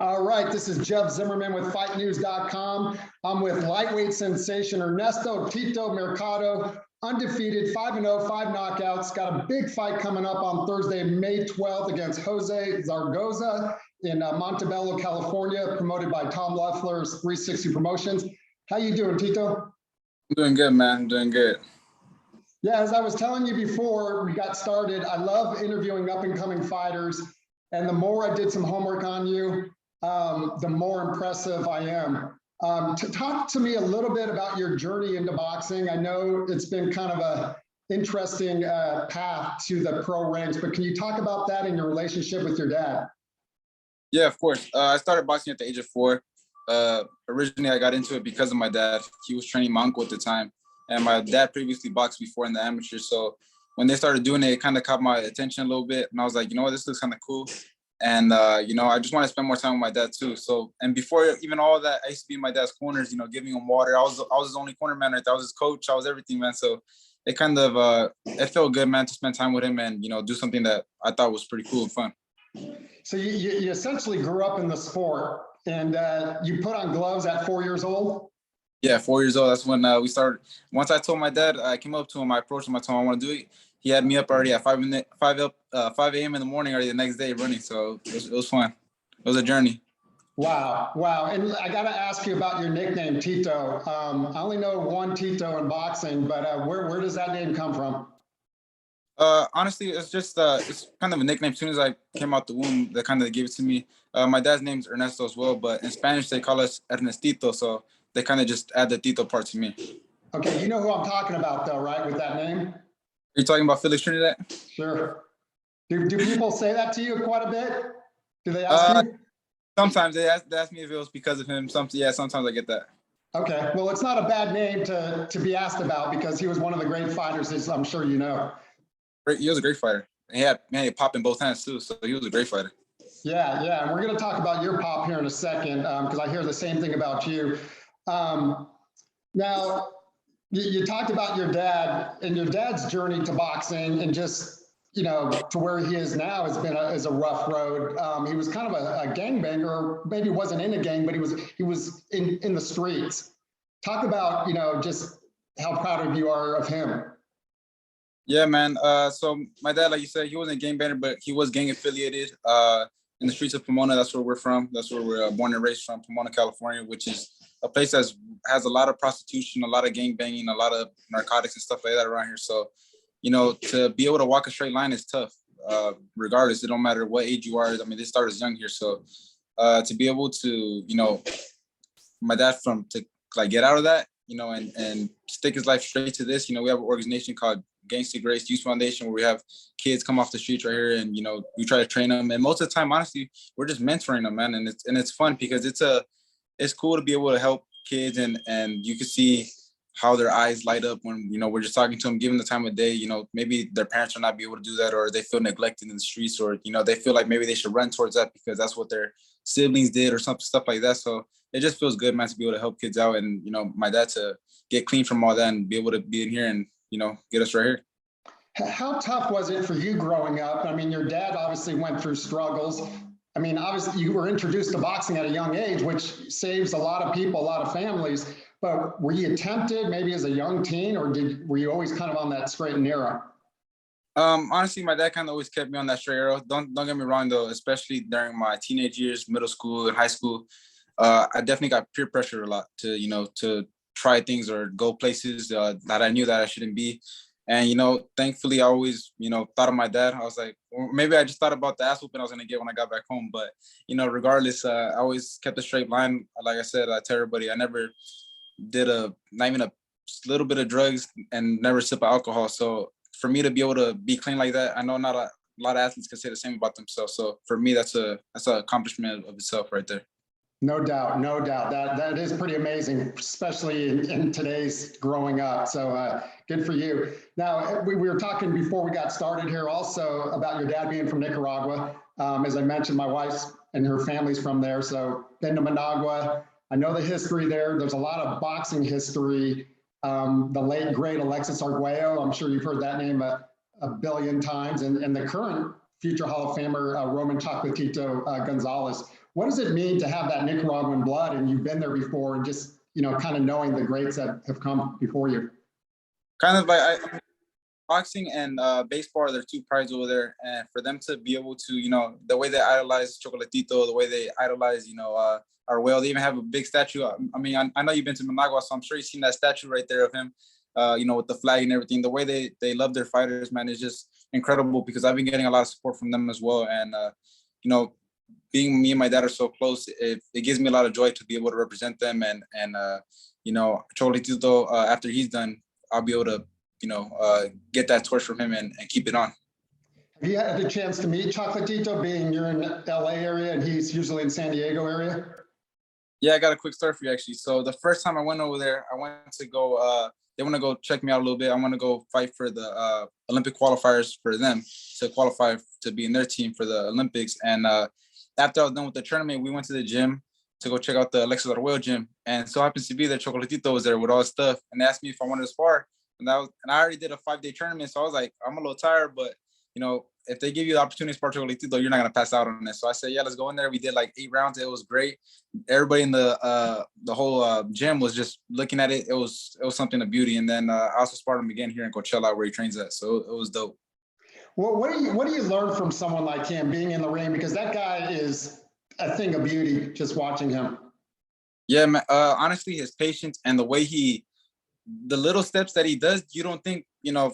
All right, this is Jeff Zimmerman with FightNews.com. I'm with lightweight sensation Ernesto Tito Mercado, undefeated, 5-0, 5 knockouts. Got a big fight coming up on Thursday, May 12th against Jose Zaragoza in Montebello, California, promoted by Tom Loeffler's 360 Promotions. How you doing, Tito? I'm doing good, man. I'm doing good. Yeah, as I was telling you before we got started, I love interviewing up-and-coming fighters, and the more I did some homework on you, the more impressive I am. To talk to me a little bit about your journey into boxing. I know it's been kind of a interesting path to the pro ranks, but can you talk about that in your relationship with your dad? Yeah, of course. I started boxing at the age of 4. Originally, I got into it because of my dad. He was training my uncle at the time, and my dad previously boxed before in the amateurs. So when they started doing it, it kind of caught my attention a little bit, and I was like, you know what, this looks kind of cool. And, I just want to spend more time with my dad too. So, and before even all of that, I used to be in my dad's corners, giving him water. I was his only corner man right there. I was his coach. I was everything, man. So it kind of, it felt good, man, to spend time with him and, do something that I thought was pretty cool and fun. So you essentially grew up in the sport, and you put on gloves at 4 years old? Yeah, 4 years old. That's when we started. Once I told my dad, I came up to him, I approached him, I told him I want to do it. He had me up already at 5 a.m. in the morning already the next day running. So it was fun. It was a journey. Wow. And I got to ask you about your nickname, Tito. I only know one Tito in boxing, but where does that name come from? Honestly, it's just it's kind of a nickname. As soon as I came out the womb, they kind of gave it to me. My dad's name's Ernesto as well, but in Spanish they call us Ernestito, so they kind of just add the Tito part to me. Okay, you know who I'm talking about though, right, with that name? Are you talking about Felix Trinidad? Sure. Do people say that to you quite a bit? Do they ask you? Sometimes they ask me if it was because of him. Sometimes I get that. Okay, well, it's not a bad name to be asked about because he was one of the great fighters, as I'm sure you know. He was a great fighter. He had pop in both hands too, so he was a great fighter. Yeah, and we're going to talk about your pop here in a second because I hear the same thing about you. Now, you talked about your dad and your dad's journey to boxing, and just to where he is now is a rough road. He was kind of a gangbanger, or maybe wasn't in a gang, but he was in the streets. Talk about just how proud you are of him. Yeah, man. So my dad, like you said, he wasn't a gangbanger, but he was gang affiliated. In the streets of Pomona, that's where we're from. That's where we're born and raised from, Pomona, California, which is a place that has a lot of prostitution, a lot of gang banging, a lot of narcotics and stuff like that around here. So, to be able to walk a straight line is tough. Regardless, it don't matter what age you are. I mean, they start as young here. So to be able to, my dad to get out of that, and stick his life straight to this. We have an organization called Gangsta Grace Youth Foundation, where we have kids come off the streets right here, and we try to train them. And most of the time, honestly, we're just mentoring them, man. And it's fun because it's cool to be able to help kids, and you can see how their eyes light up when we're just talking to them, giving the time of day. Maybe their parents will not be able to do that, or they feel neglected in the streets, or they feel like maybe they should run towards that because that's what their siblings did, or stuff like that. So it just feels good, man, to be able to help kids out, and my dad to get clean from all that and be able to be in here and get us right here. How tough was it for you growing up? I mean, your dad obviously went through struggles. I mean, obviously you were introduced to boxing at a young age, which saves a lot of people, a lot of families. But were you tempted maybe as a young teen, or were you always kind of on that straight and narrow? Honestly, my dad kind of always kept me on that straight arrow. Don't get me wrong though, especially during my teenage years, middle school and high school. I definitely got peer pressure a lot to try things or go places that I knew that I shouldn't be. And, thankfully I always, thought of my dad. I was like, or maybe I just thought about the ass whooping I was going to get when I got back home. But, regardless, I always kept a straight line. Like I said, I tell everybody, I never did not even a little bit of drugs and never sip of alcohol. So for me to be able to be clean like that, I know not a lot of athletes can say the same about themselves. So for me, that's an accomplishment of itself right there. No doubt. That is pretty amazing, especially in today's growing up. So good for you. Now, we were talking before we got started here also about your dad being from Nicaragua. As I mentioned, my wife and her family's from there. So been to Managua. I know the history there. There's a lot of boxing history. The late, great Alexis Arguello, I'm sure you've heard that name a billion times. And the current future Hall of Famer, Roman Chocolatito Gonzalez. What does it mean to have that Nicaraguan blood and you've been there before and just, kind of knowing the greats that have come before you? Kind of like boxing and baseball are their two prides over there, and for them to be able to, the way they idolize Chocolatito, the way they idolize, our whale, they even have a big statue. I mean, I know you've been to Managua, so I'm sure you've seen that statue right there of him, with the flag and everything. The way they love their fighters, man, is just incredible, because I've been getting a lot of support from them as well. And being me and my dad are so close, it gives me a lot of joy to be able to represent them. And Chocolatito, after he's done, I'll be able to get that torch from him and keep it on. Have you had a chance to meet Chocolatito, being you're in LA area and he's usually in San Diego area? Yeah, I got a quick story for you, actually. So the first time I went over there, I went to go, they want to go check me out a little bit. I want to go fight for the Olympic qualifiers for them to qualify to be in their team for the Olympics. And after I was done with the tournament, we went to the gym to go check out the Alexis Arguello gym. And so happens to be that Chocolatito was there with all his stuff, and they asked me if I wanted to spar. And I already did a 5-day tournament, so I was like, I'm a little tired, but if they give you the opportunity to spar Chocolatito, you're not gonna pass out on this. So I said, yeah, let's go in there. We did like 8 rounds. It was great. Everybody in the whole gym was just looking at it. It was something of beauty. And then I also sparred him again here in Coachella, where he trains at. So it was dope. Well, what do you learn from someone like him being in the ring? Because that guy is a thing of beauty, just watching him. Yeah, man, honestly, his patience and the way the little steps that he does, you don't think,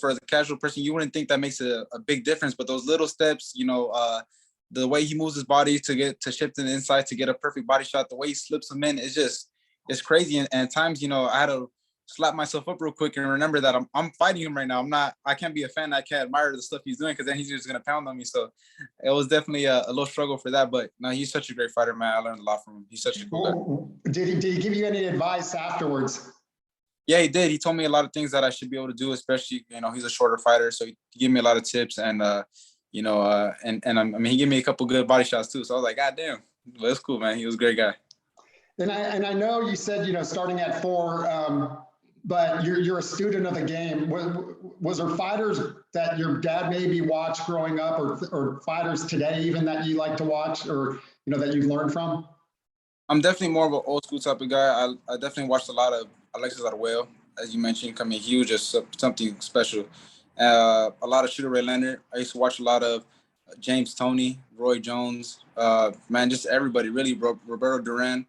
for the casual person, you wouldn't think that makes a big difference. But those little steps, the way he moves his body to shift to the inside to get a perfect body shot, the way he slips them in, it's crazy. And at times, I had to slap myself up real quick and remember that I'm fighting him right now. I can't be a fan. I can't admire the stuff he's doing, because then he's just going to pound on me. So it was definitely a little struggle for that. But no, he's such a great fighter, man. I learned a lot from him. He's such a cool guy. Did he give you any advice afterwards? Yeah, he did. He told me a lot of things that I should be able to do, especially, he's a shorter fighter. So he gave me a lot of tips, and, I mean, he gave me a couple good body shots too. So I was like, God damn, well, it's cool, man. He was a great guy. And I know you said, starting at 4, but you're a student of the game. Was there fighters that your dad maybe watched growing up, or fighters today even that you like to watch, or, that you've learned from? I'm definitely more of an old school type of guy. I definitely watched a lot of Alexis Arguello, as you mentioned. I mean, he was just something special. A lot of Shooter Ray Leonard. I used to watch a lot of James Toney, Roy Jones, man, just everybody, really. Roberto Duran,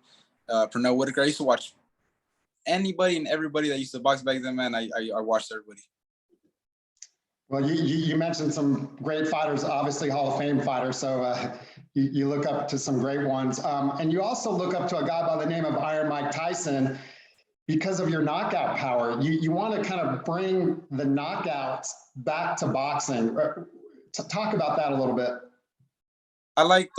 Pernell Whitaker. I used to watch anybody and everybody that used to box back then, man. I watched everybody. Well, you mentioned some great fighters, obviously Hall of Fame fighters. So you look up to some great ones. And you also look up to a guy by the name of Iron Mike Tyson because of your knockout power. You want to kind of bring the knockouts back to boxing. Talk about that a little bit. I like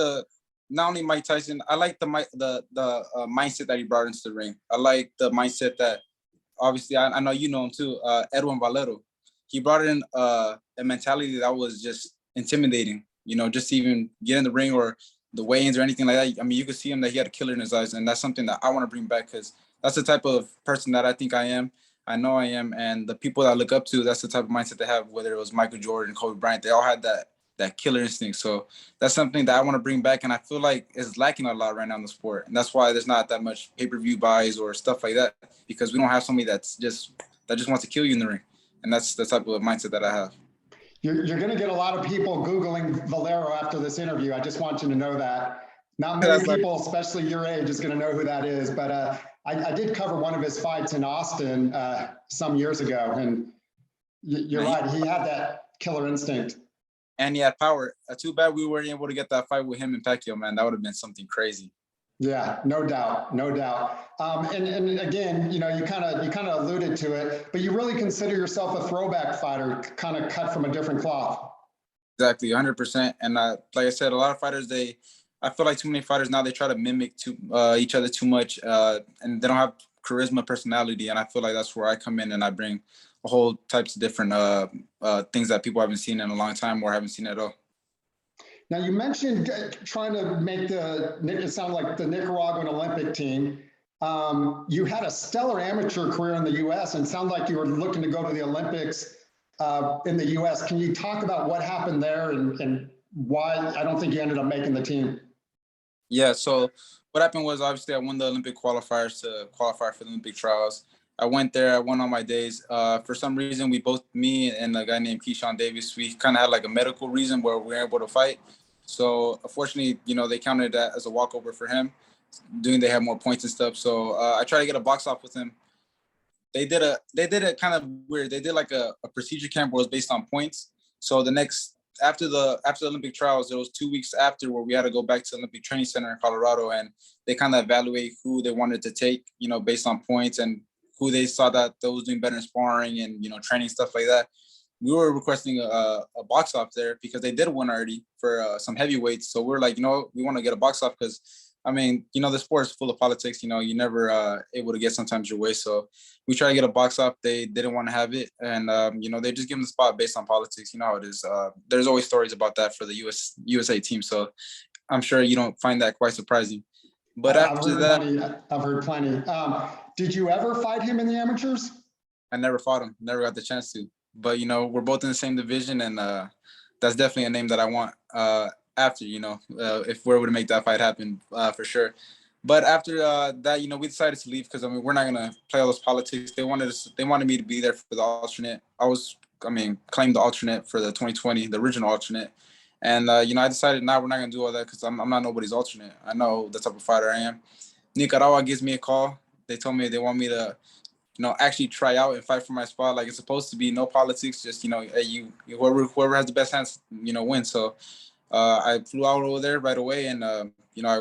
not only Mike Tyson, I like the mindset that he brought into the ring. I like the mindset that, obviously, I know you know him too, Edwin Valero. He brought in a mentality that was just intimidating, just to even get in the ring or the weigh-ins or anything like that. I mean, you could see him that he had a killer in his eyes, and that's something that I want to bring back, because that's the type of person that I think I am. I know I am, and the people that I look up to, that's the type of mindset they have, whether it was Michael Jordan, Kobe Bryant, they all had that killer instinct. So that's something that I want to bring back, and I feel like is lacking a lot right now in the sport. And that's why there's not that much pay-per-view buys or stuff like that, because we don't have somebody that just wants to kill you in the ring. And that's the type of mindset that I have. You're going to get a lot of people Googling Valero after this interview. I just want you to know that. Not many people, especially your age, is going to know who that is. But I did cover one of his fights in Austin some years ago. And you're right. He had that killer instinct. And he had power. Too bad we weren't able to get that fight with him and Pacquiao, man. That would have been something crazy. Yeah, no doubt. And again, you kind of alluded to it, but you really consider yourself a throwback fighter, kind of cut from a different cloth. Exactly, 100%. And like I said, a lot of fighters, I feel like too many fighters now, they try to mimic each other too much, and they don't have charisma, personality. And I feel like that's where I come in, and I bring a whole types of different things that people haven't seen in a long time or haven't seen at all. Now, you mentioned trying to make it sound like the Nicaraguan Olympic team. You had a stellar amateur career in the U.S. and sounded like you were looking to go to the Olympics in the U.S. Can you talk about what happened there and why I don't think you ended up making the team? Yeah, so what happened was obviously I won the Olympic qualifiers to qualify for the Olympic trials. I went there, I won all my days. For some reason, me and a guy named Keyshawn Davis, we kind of had like a medical reason where we were able to fight. So unfortunately, they counted that as a walkover for him, doing they had more points and stuff. So I tried to get a box off with him. They did it kind of weird. They did like a procedure camp where it was based on points. So the next after the Olympic trials, there was 2 weeks after where we had to go back to the Olympic Training Center in Colorado, and they kind of evaluate who they wanted to take, based on points and who they saw that was doing better in sparring and training, stuff like that. We were requesting a box off there because they did win already for some heavyweights. So we're like, we want to get a box off because the sport is full of politics. You never able to get sometimes your way. So we try to get a box off. They didn't want to have it, and they just give them the spot based on politics. You know how it is. There's always stories about that for the USA team. So I'm sure you don't find that quite surprising. But after that, I've heard plenty. Did you ever fight him in the amateurs? I never fought him. Never got the chance to. But we're both in the same division, and that's definitely a name that I want. After if we're able to make that fight happen, for sure. But after that, we decided to leave because we're not gonna play all those politics. They wanted me to be there for the alternate. Claimed the alternate for the 2020, the original alternate. And I decided we're not gonna do all that because I'm not nobody's alternate. I know the type of fighter I am. Nicaragua gives me a call. They told me they want me to actually try out and fight for my spot. Like it's supposed to be no politics, just hey, whoever has the best hands, wins. So I flew out over there right away, and I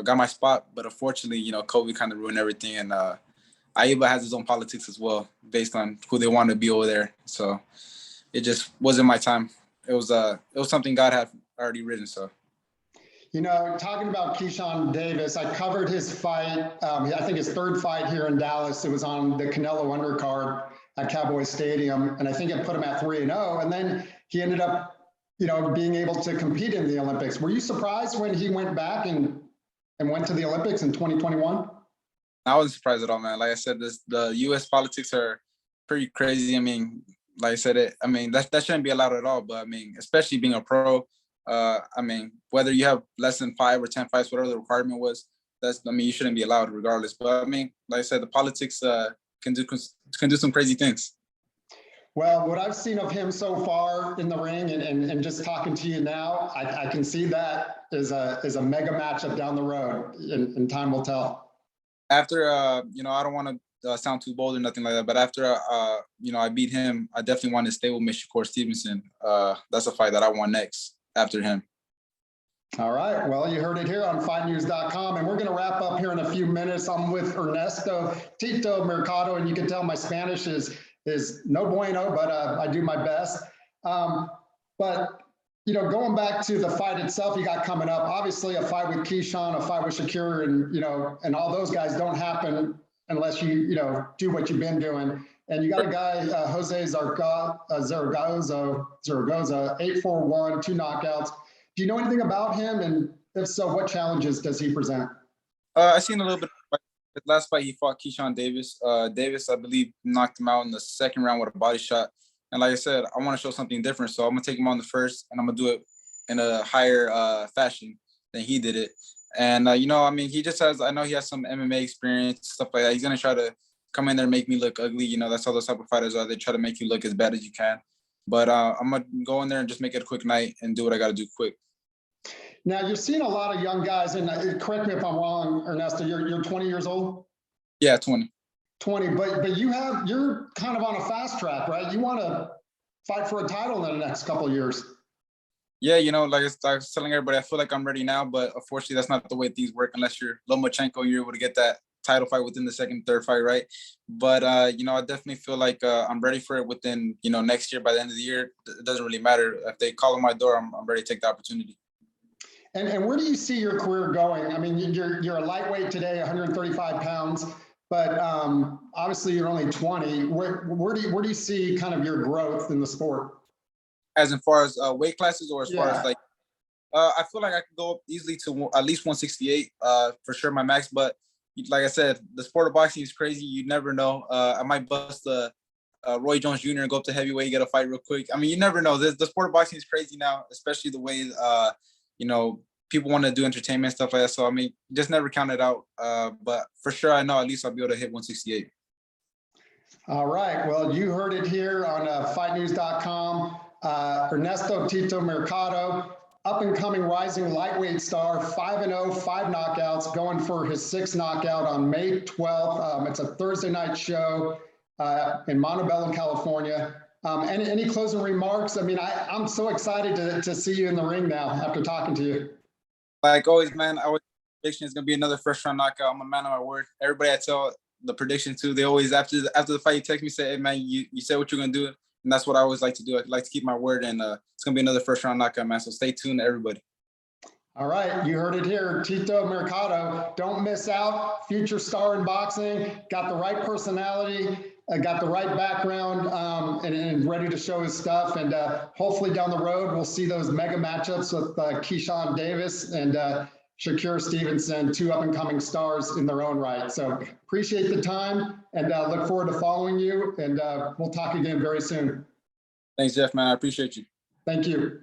got my spot. But unfortunately, COVID kind of ruined everything, and Aiba has his own politics as well, based on who they want to be over there. So it just wasn't my time. It was something God had already written. So. Talking about Keyshawn Davis, I covered his fight. I think his third fight here in Dallas. It was on the Canelo undercard at Cowboy Stadium, and I think it put him at 3-0. And then he ended up, being able to compete in the Olympics. Were you surprised when he went back and went to the Olympics in 2021? I wasn't surprised at all, man. Like I said, the U.S. politics are pretty crazy. Like I said, that shouldn't be allowed at all. But especially being a pro. Whether you have less than 5 or 10 fights, whatever the requirement was, you shouldn't be allowed regardless. But like I said, the politics can do some crazy things. Well, what I've seen of him so far in the ring and just talking to you now, I can see that is a mega matchup down the road, and time will tell. After, I don't want to sound too bold or nothing like that, but after, I beat him, I definitely want to stay with Shakur Stevenson. That's a fight that I want next after him. All right. Well, you heard it here on FightNews.com, and we're going to wrap up here in a few minutes. I'm with Ernesto, Tito, Mercado, and you can tell my Spanish is no bueno, but I do my best. But going back to the fight itself, you got coming up. Obviously, a fight with Keyshawn, a fight with Shakur, and all those guys don't happen unless you do what you've been doing. And you got a guy, Jose Zaragoza, 8-4-1, 2 knockouts. Do you know anything about him? And if so, what challenges does he present? I seen a little bit. The last fight he fought Keyshawn Davis. Davis, I believe, knocked him out in the second round with a body shot. And like I said, I want to show something different. So I'm going to take him on the first, and I'm going to do it in a higher fashion than he did it. And, he just has – I know he has some MMA experience, stuff like that. He's going to try to come in there and make me look ugly. That's how those type of fighters are. They try to make you look as bad as you can. But I'm going to go in there and just make it a quick night and do what I got to do quick. Now, you're seeing a lot of young guys, and correct me if I'm wrong, Ernesto, you're 20 years old? Yeah, 20. 20, but you're kind of on a fast track, right? You want to fight for a title in the next couple of years. Yeah, like I was telling everybody, I feel like I'm ready now, but unfortunately, that's not the way things work unless you're Lomachenko, you're able to get that title fight within the second, third fight, right? But, I definitely feel like I'm ready for it within, next year, by the end of the year. It doesn't really matter. If they call on my door, I'm ready to take the opportunity. And where do you see your career going? You're a lightweight today, 135 pounds, but obviously you're only 20. Where do you see kind of your growth in the sport? As far as weight classes, or as far as like, I feel like I could go up easily to at least 168, for sure, my max. But like I said, the sport of boxing is crazy. You never know. I might bust Roy Jones Jr. and go up to heavyweight, get a fight real quick. You never know. The sport of boxing is crazy now, especially the way, people want to do entertainment stuff like that. So I mean, just never count it out. But for sure, I know at least I'll be able to hit 168. All right. Well, you heard it here on fightnews.com. Ernesto Tito Mercado, up and coming rising lightweight star, 5-0, 5 knockouts, going for his 6th knockout on May 12th. It's a Thursday night show in Montebello, California. Any closing remarks? I mean, I'm so excited to see you in the ring now after talking to you. Like always, man, I always prediction is gonna be another first round knockout. I'm a man of my word. Everybody I tell the prediction to, they always after the fight, you text me, say, hey man, you said what you're gonna do. And that's what I always like to do. I like to keep my word, and it's gonna be another first round knockout, man. So stay tuned, everybody. All right, you heard it here. Tito Mercado, don't miss out. Future star in boxing, got the right personality, got the right background, and ready to show his stuff. And hopefully down the road, we'll see those mega matchups with Keyshawn Davis and Shakur Stevenson, 2 up-and-coming stars in their own right. So appreciate the time, and look forward to following you. And we'll talk again very soon. Thanks, Jeff, man. I appreciate you. Thank you.